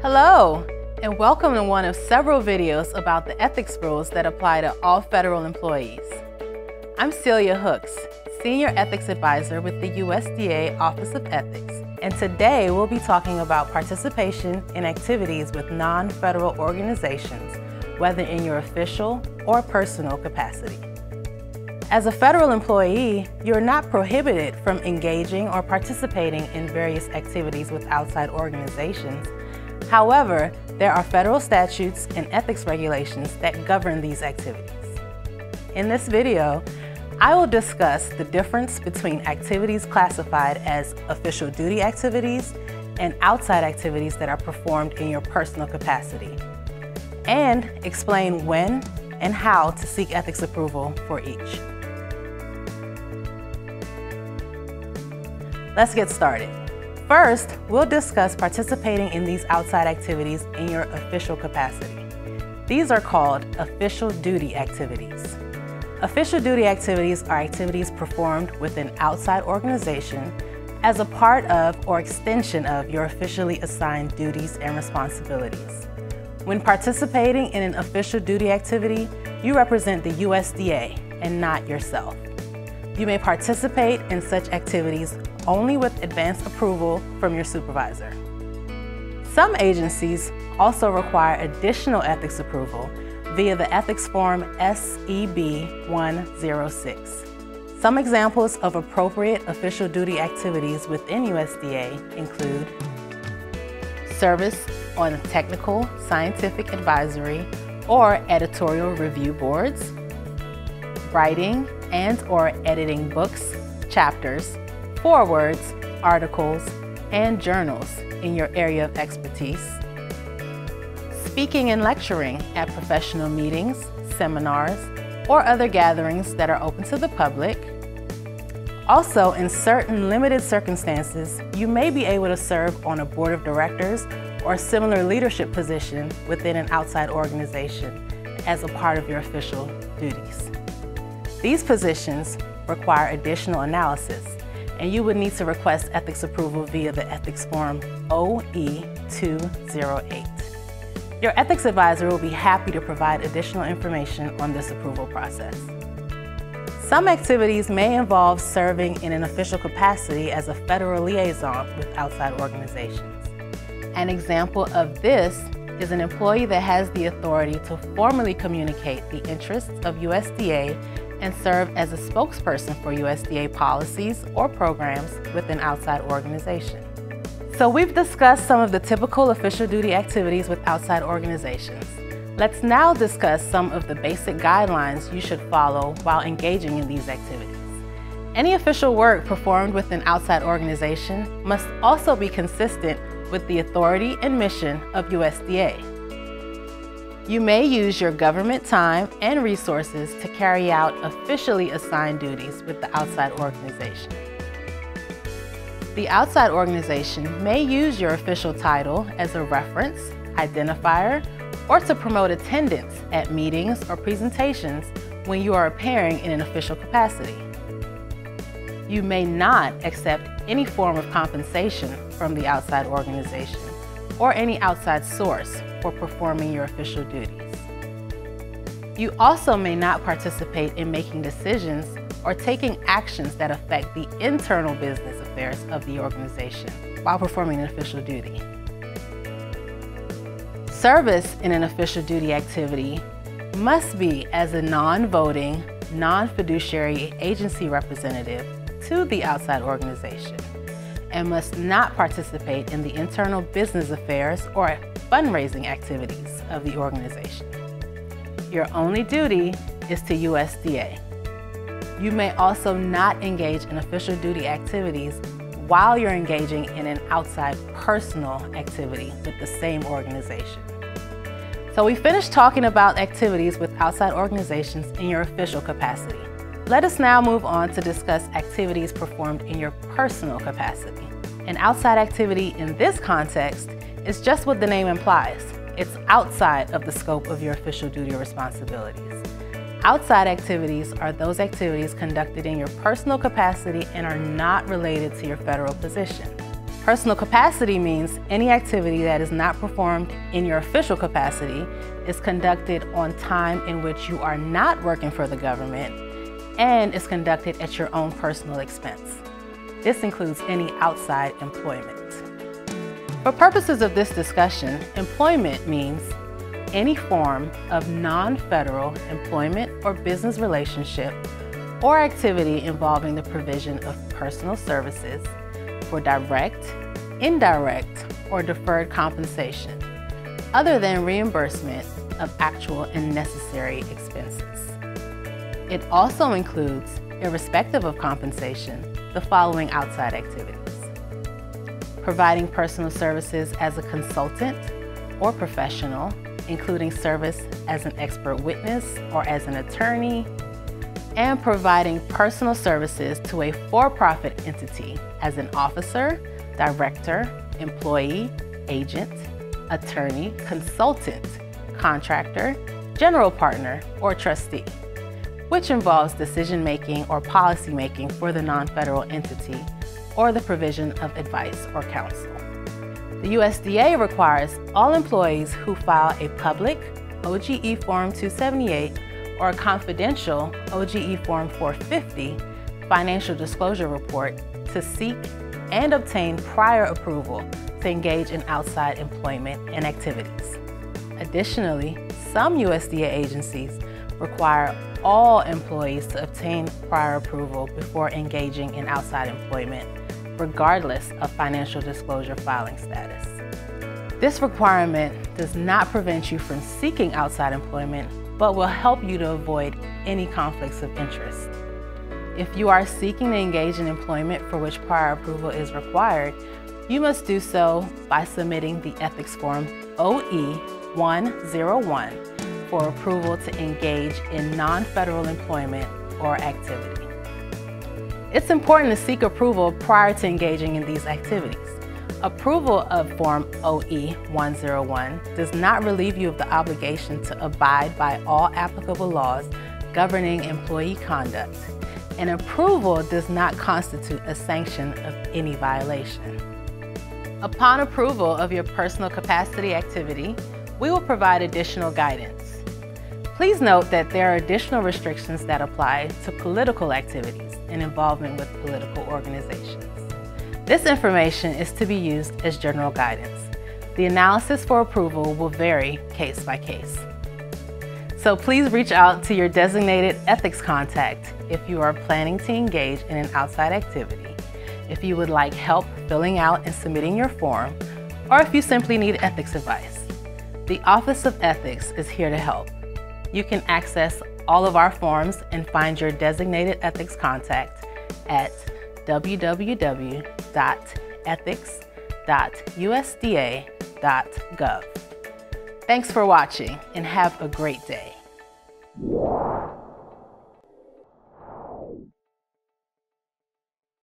Hello, and welcome to one of several videos about the ethics rules that apply to all federal employees. I'm Celia Hooks, Senior Ethics Advisor with the USDA Office of Ethics, and today we'll be talking about participation in activities with non-federal organizations, whether in your official or personal capacity. As a federal employee, you're not prohibited from engaging or participating in various activities with outside organizations. However, there are federal statutes and ethics regulations that govern these activities. In this video, I will discuss the difference between activities classified as official duty activities and outside activities that are performed in your personal capacity, and explain when and how to seek ethics approval for each. Let's get started. First, we'll discuss participating in these outside activities in your official capacity. These are called official duty activities. Official duty activities are activities performed with an outside organization as a part of or extension of your officially assigned duties and responsibilities. When participating in an official duty activity, you represent the USDA and not yourself. You may participate in such activities only with advance approval from your supervisor. Some agencies also require additional ethics approval via the ethics form SEB 106. Some examples of appropriate official duty activities within USDA include service on technical, scientific advisory, or editorial review boards, writing and/or editing books, chapters, forewords, articles, and journals in your area of expertise, speaking and lecturing at professional meetings, seminars, or other gatherings that are open to the public. Also, in certain limited circumstances, you may be able to serve on a board of directors or similar leadership position within an outside organization as a part of your official duties. These positions require additional analysis, and you would need to request ethics approval via the ethics form OE208. Your ethics advisor will be happy to provide additional information on this approval process. Some activities may involve serving in an official capacity as a federal liaison with outside organizations. An example of this is an employee that has the authority to formally communicate the interests of USDA and serve as a spokesperson for USDA policies or programs with an outside organization. So we've discussed some of the typical official duty activities with outside organizations. Let's now discuss some of the basic guidelines you should follow while engaging in these activities. Any official work performed with an outside organization must also be consistent with the authority and mission of USDA. You may use your government time and resources to carry out officially assigned duties with the outside organization. The outside organization may use your official title as a reference, identifier, or to promote attendance at meetings or presentations when you are appearing in an official capacity. You may not accept any form of compensation from the outside organization or any outside source for performing your official duties. You also may not participate in making decisions or taking actions that affect the internal business affairs of the organization while performing an official duty. Service in an official duty activity must be as a non-voting, non-fiduciary agency representative to the outside organization, and must not participate in the internal business affairs or fundraising activities of the organization. Your only duty is to USDA. You may also not engage in official duty activities while you're engaging in an outside personal activity with the same organization. So we finished talking about activities with outside organizations in your official capacity. Let us now move on to discuss activities performed in your personal capacity. An outside activity in this context is just what the name implies. It's outside of the scope of your official duty or responsibilities. Outside activities are those activities conducted in your personal capacity and are not related to your federal position. Personal capacity means any activity that is not performed in your official capacity is conducted on time in which you are not working for the government and is conducted at your own personal expense. This includes any outside employment. For purposes of this discussion, employment means any form of non-federal employment or business relationship or activity involving the provision of personal services for direct, indirect, or deferred compensation, other than reimbursement of actual and necessary expenses. It also includes, irrespective of compensation, the following outside activities: providing personal services as a consultant or professional, including service as an expert witness or as an attorney, and providing personal services to a for-profit entity as an officer, director, employee, agent, attorney, consultant, contractor, general partner, or trustee, which involves decision-making or policy-making for the non-federal entity or the provision of advice or counsel. The USDA requires all employees who file a public OGE Form 278 or a confidential OGE Form 450 financial disclosure report to seek and obtain prior approval to engage in outside employment and activities. Additionally, some USDA agencies require all employees to obtain prior approval before engaging in outside employment, regardless of financial disclosure filing status. This requirement does not prevent you from seeking outside employment, but will help you to avoid any conflicts of interest. If you are seeking to engage in employment for which prior approval is required, you must do so by submitting the Ethics Form OE-101 for approval to engage in non-federal employment or activity. It's important to seek approval prior to engaging in these activities. Approval of Form OE-101 does not relieve you of the obligation to abide by all applicable laws governing employee conduct, and approval does not constitute a sanction of any violation. Upon approval of your personal capacity activity, we will provide additional guidance. Please note that there are additional restrictions that apply to political activities and involvement with political organizations. This information is to be used as general guidance. The analysis for approval will vary case by case. So please reach out to your designated ethics contact if you are planning to engage in an outside activity, if you would like help filling out and submitting your form, or if you simply need ethics advice. The Office of Ethics is here to help. You can access all of our forms and find your designated ethics contact at www.ethics.usda.gov. Thanks for watching and have a great day.